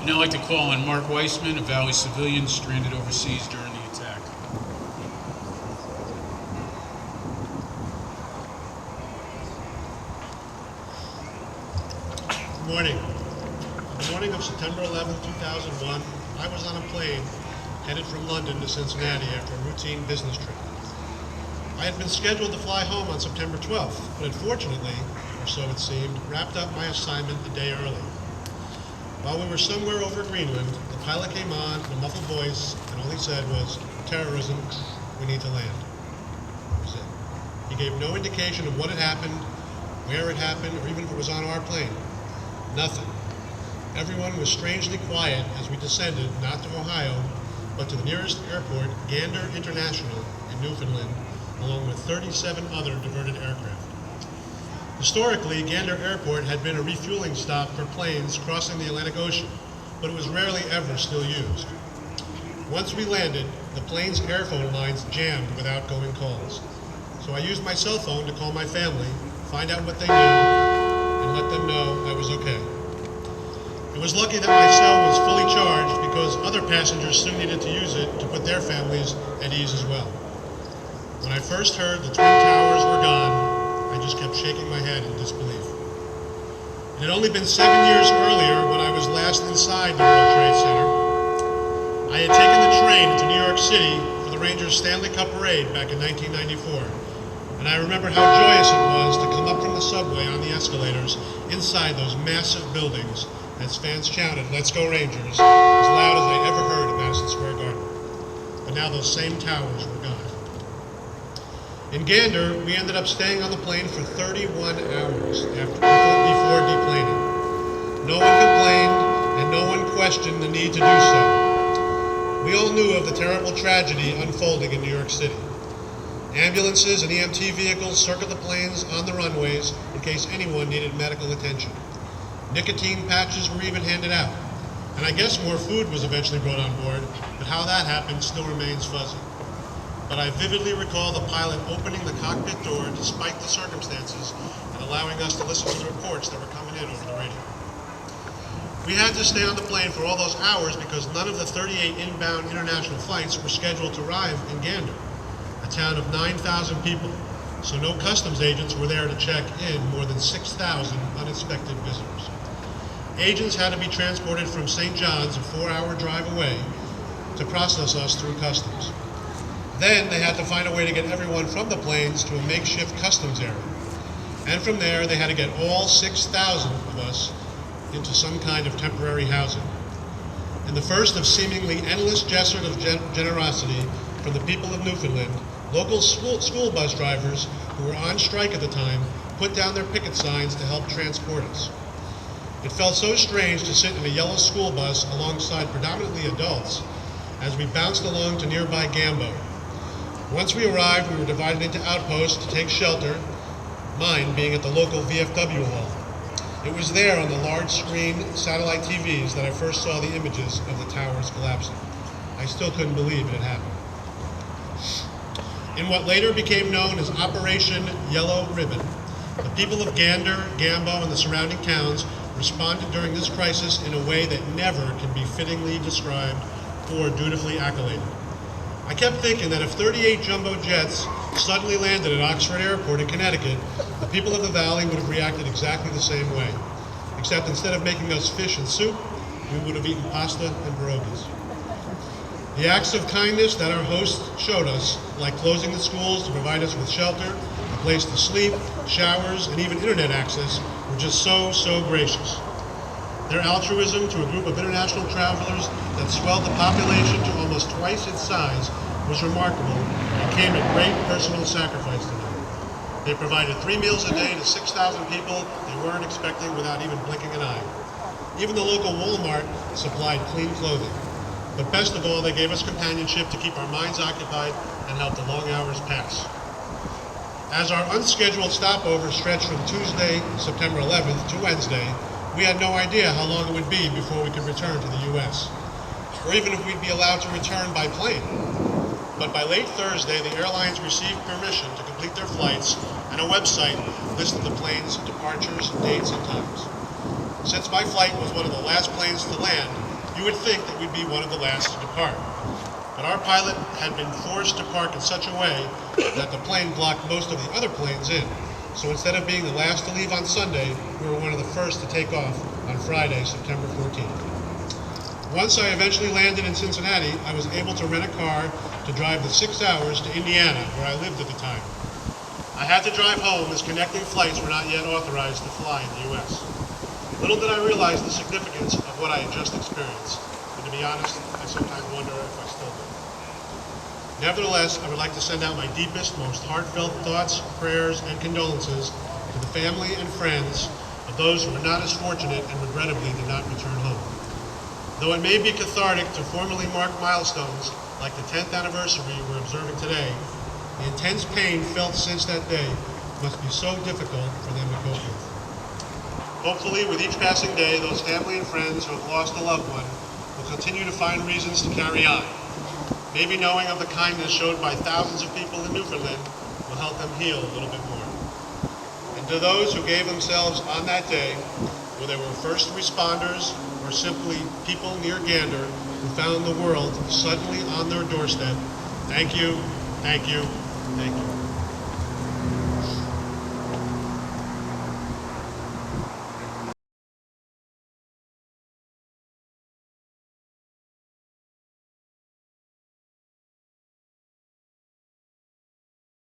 I'd now like to call on Marc Weissman, a Valley civilian stranded overseas during the attack. Good morning. On the morning of September 11, 2001, I was on a plane headed from London to Cincinnati after a routine business trip. I had been scheduled to fly home on September 12th, but unfortunately, or so it seemed, wrapped up my assignment a day early. While we were somewhere over Greenland, the pilot came on in a muffled voice, and all he said was, "Terrorism, we need to land." That was it. He gave no indication of what had happened, where it happened, or even if it was on our plane. Nothing. Everyone was strangely quiet as we descended, not to Ohio, but to the nearest airport, Gander International in Newfoundland, along with 37 other diverted aircraft. Historically, Gander Airport had been a refueling stop for planes crossing the Atlantic Ocean, but it was rarely ever still used. Once we landed, the plane's airphone lines jammed with outgoing calls. So I used my cell phone to call my family, find out what they knew, and let them know I was okay. It was lucky that my cell was fully charged because other passengers soon needed to use it to put their families at ease as well. When I first heard the Twin Towers were gone, I just kept shaking my head in disbelief. It had only been 7 years earlier when I was last inside the World Trade Center. I had taken the train to New York City for the Rangers Stanley Cup parade back in 1994, and I remember how joyous it was to come up from the subway on the escalators inside those massive buildings as fans shouted, "Let's go Rangers," as loud as I ever heard at Madison Square Garden. But now those same towers were gone. In Gander, we ended up staying on the plane for 31 hours before deplaning. No one complained, and no one questioned the need to do so. We all knew of the terrible tragedy unfolding in New York City. Ambulances and EMT vehicles circled the planes on the runways in case anyone needed medical attention. Nicotine patches were even handed out. And I guess more food was eventually brought on board, but how that happened still remains fuzzy. But I vividly recall the pilot opening the cockpit door despite the circumstances and allowing us to listen to the reports that were coming in over the radio. We had to stay on the plane for all those hours because none of the 38 inbound international flights were scheduled to arrive in Gander, a town of 9,000 people, so no customs agents were there to check in more than 6,000 unexpected visitors. Agents had to be transported from St. John's, a 4-hour drive away, to process us through customs. Then they had to find a way to get everyone from the planes to a makeshift customs area. And from there, they had to get all 6,000 of us into some kind of temporary housing. In the first of seemingly endless gestures of generosity from the people of Newfoundland, local school bus drivers who were on strike at the time put down their picket signs to help transport us. It felt so strange to sit in a yellow school bus alongside predominantly adults as we bounced along to nearby Gambo. Once we arrived, we were divided into outposts to take shelter, mine being at the local VFW hall. It was there on the large screen satellite TVs that I first saw the images of the towers collapsing. I still couldn't believe it had happened. In what later became known as Operation Yellow Ribbon, the people of Gander, Gambo, and the surrounding towns responded during this crisis in a way that never can be fittingly described or dutifully accoladed. I kept thinking that if 38 jumbo jets suddenly landed at Oxford Airport in Connecticut, the people of the valley would have reacted exactly the same way. Except instead of making us fish and soup, we would have eaten pasta and pierogies. The acts of kindness that our hosts showed us, like closing the schools to provide us with shelter, a place to sleep, showers, and even internet access, were just so gracious. Their altruism to a group of international travelers that swelled the population to almost twice its size was remarkable and came at great personal sacrifice to them. They provided 3 meals a day to 6,000 people they weren't expecting without even blinking an eye. Even the local Walmart supplied clean clothing. But best of all, they gave us companionship to keep our minds occupied and help the long hours pass. As our unscheduled stopover stretched from Tuesday, September 11th to Wednesday, we had no idea how long it would be before we could return to the U.S., or even if we'd be allowed to return by plane. But by late Thursday, the airlines received permission to complete their flights, and a website listed the plane's departures, dates, and times. Since my flight was one of the last planes to land, You would think that we'd be one of the last to depart. But our pilot had been forced to park in such a way that the plane blocked most of the other planes in. So instead of being the last to leave on Sunday, we were one of the first to take off on Friday, September 14th. Once I eventually landed in Cincinnati, I was able to rent a car to drive the 6 hours to Indiana, where I lived at the time. I had to drive home as connecting flights were not yet authorized to fly in the U.S. Little did I realize the significance of what I had just experienced. And to be honest, I sometimes wonder if I still do. Nevertheless, I would like to send out my deepest, most heartfelt thoughts, prayers, and condolences to the family and friends of those who were not as fortunate and regrettably did not return home. Though it may be cathartic to formally mark milestones like the 10th anniversary we're observing today, the intense pain felt since that day must be so difficult for them to cope with. Hopefully, with each passing day, those family and friends who have lost a loved one will continue to find reasons to carry on. Maybe knowing of the kindness showed by thousands of people in Newfoundland will help them heal a little bit more. And to those who gave themselves on that day, whether they were first responders or simply people near Gander who found the world suddenly on their doorstep, thank you, thank you, thank you.